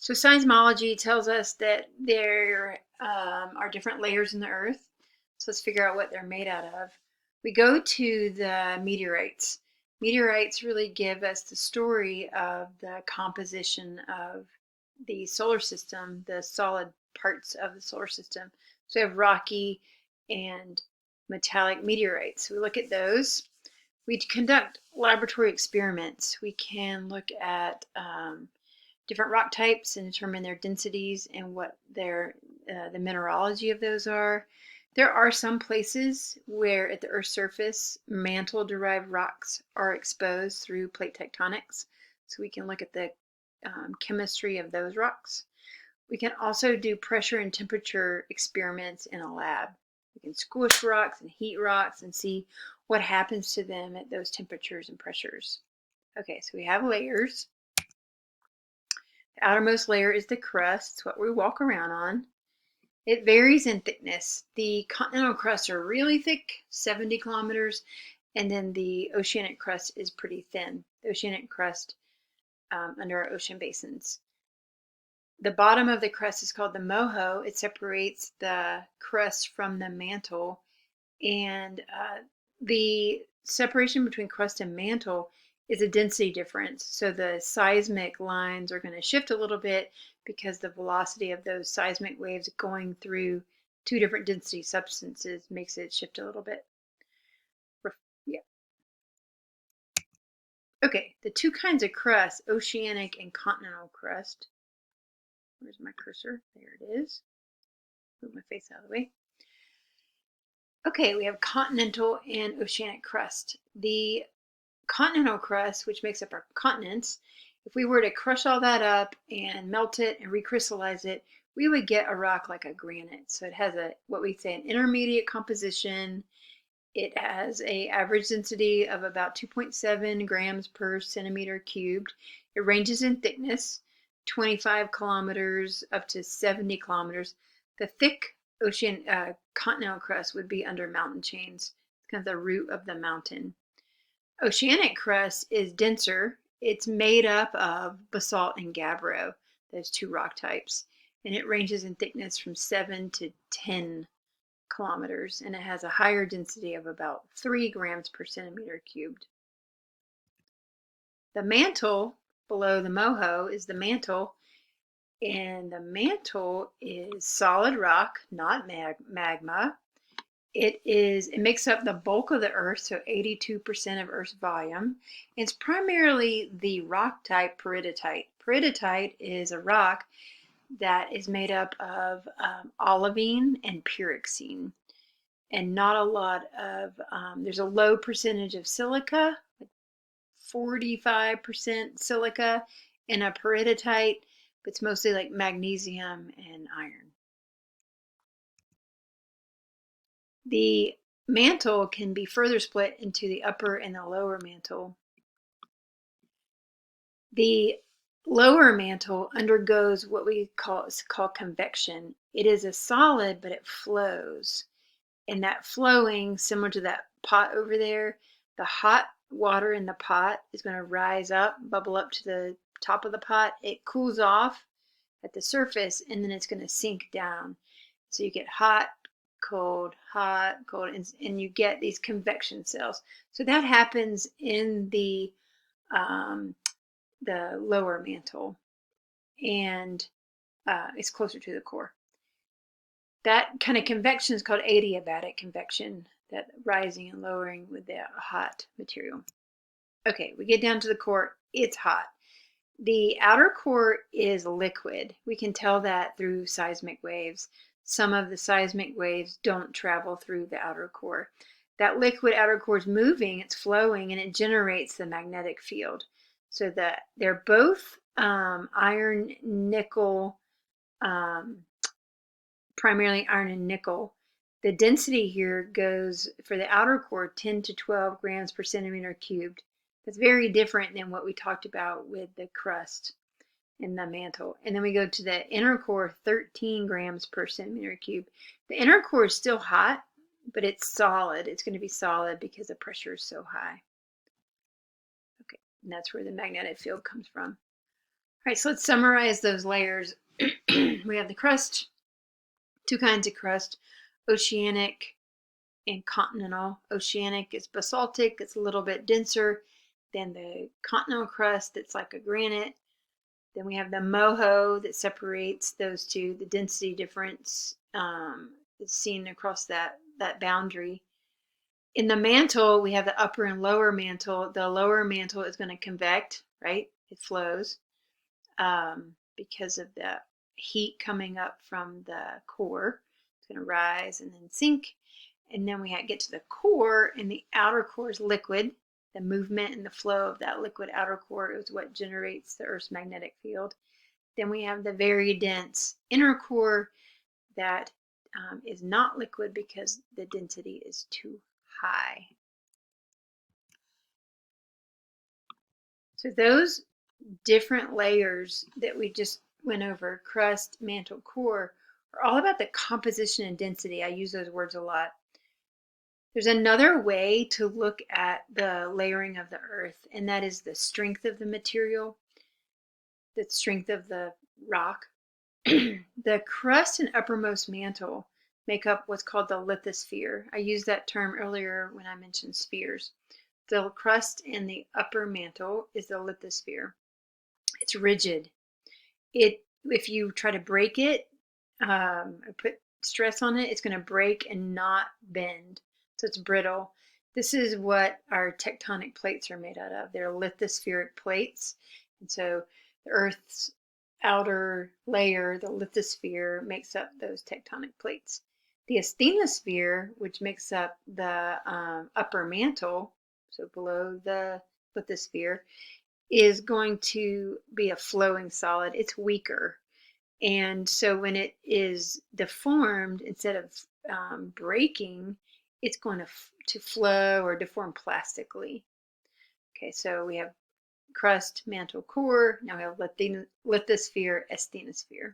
So seismology tells us that there are different layers in the earth. So let's figure out what they're made out of. We go to the meteorites. Meteorites really give us the story of the composition of the solar system, the solid parts of the solar system. So we have rocky and metallic meteorites. We look at those. We conduct laboratory experiments. We can look at different rock types and determine their densities and what the mineralogy of those are. There are some places where at the Earth's surface mantle-derived rocks are exposed through plate tectonics, so we can look at the chemistry of those rocks. We can also do pressure and temperature experiments in a lab. We can squish rocks and heat rocks and see what happens to them at those temperatures and pressures. Okay, so we have layers. The outermost layer is the crust. It's what we walk around on. It varies in thickness. The continental crusts are really thick, 70 kilometers, and then the oceanic crust is pretty thin. The oceanic crust under our ocean basins. The bottom of the crust is called the moho. It separates the crust from the mantle, and the separation between crust and mantle is a density difference. So the seismic lines are going to shift a little bit because the velocity of those seismic waves going through two different density substances makes it shift a little bit. Yeah. Okay, the two kinds of crust, oceanic and continental crust. Where's my cursor? There it is. Move my face out of the way. Okay, we have continental and oceanic crust. The continental crust, which makes up our continents, if we were to crush all that up and melt it and recrystallize it, we would get a rock like a granite. So it has what we say an intermediate composition. It has an average density of about 2.7 grams per centimeter cubed. It ranges in thickness, 25 kilometers up to 70 kilometers. The thick continental crust would be under mountain chains. It's kind of the root of the mountain. Oceanic crust is denser. It's made up of basalt and gabbro, those two rock types, and it ranges in thickness from 7 to 10 kilometers, and it has a higher density of about 3 grams per centimeter cubed. The mantle below the moho is the mantle, and the mantle is solid rock, not magma. It makes up the bulk of the Earth, so 82% of Earth's volume. It's primarily the rock type peridotite. Peridotite is a rock that is made up of olivine and pyroxene, and not a lot of, there's a low percentage of silica, like 45% silica in a peridotite, but it's mostly like magnesium and iron. The mantle can be further split into the upper and the lower mantle. The lower mantle undergoes what we call convection. It is a solid, but it flows. And that flowing, similar to that pot over there, the hot water in the pot is going to rise up, bubble up to the top of the pot. It cools off at the surface, and then it's going to sink down. So you get hot, cold, and you get these convection cells. So that happens in the lower mantle, and it's closer to the core. That kind of convection is called adiabatic convection, that rising and lowering with the hot material. Okay, we get down to the core. It's hot. The outer core is liquid. We can tell that through seismic waves. Some of the seismic waves don't travel through the outer core. That liquid outer core is moving, it's flowing, and it generates the magnetic field. So that they're both iron, nickel, primarily iron and nickel. The density here goes for the outer core 10 to 12 grams per centimeter cubed. That's very different than what we talked about with the crust and the mantle. And then we go to the inner core, 13 grams per centimeter cubed. The inner core is still hot, but it's solid. It's going to be solid because the pressure is so high. Okay, and that's where the magnetic field comes from. All right, so let's summarize those layers. We have the crust, two kinds of crust, oceanic and continental. Oceanic is basaltic, it's a little bit denser than the continental crust that's like a granite. Then we have the moho that separates those two. The density difference is seen across that boundary. In the mantle, we have the upper and lower mantle. The lower mantle is going to convect, right? It flows because of the heat coming up from the core. It's going to rise and then sink. And then we get to the core, and the outer core is liquid. The movement and the flow of that liquid outer core is what generates the Earth's magnetic field. Then we have the very dense inner core that is not liquid because the density is too high. So those different layers that we just went over, crust, mantle, core, are all about the composition and density. I use those words a lot. There's another way to look at the layering of the Earth, and that is the strength of the material, the strength of the rock. The crust and uppermost mantle make up what's called the lithosphere. I used that term earlier when I mentioned spheres. The crust and the upper mantle is the lithosphere. It's rigid. If you try to break it, or put stress on it, it's going to break and not bend. So it's brittle. This is what our tectonic plates are made out of. They're lithospheric plates. And so the Earth's outer layer, the lithosphere, makes up those tectonic plates. The asthenosphere, which makes up the upper mantle, so below the lithosphere, is going to be a flowing solid. It's weaker. And so when it is deformed, instead of breaking, it's going to flow or deform plastically. Okay, so we have crust, mantle, core. Now we have lithosphere, asthenosphere.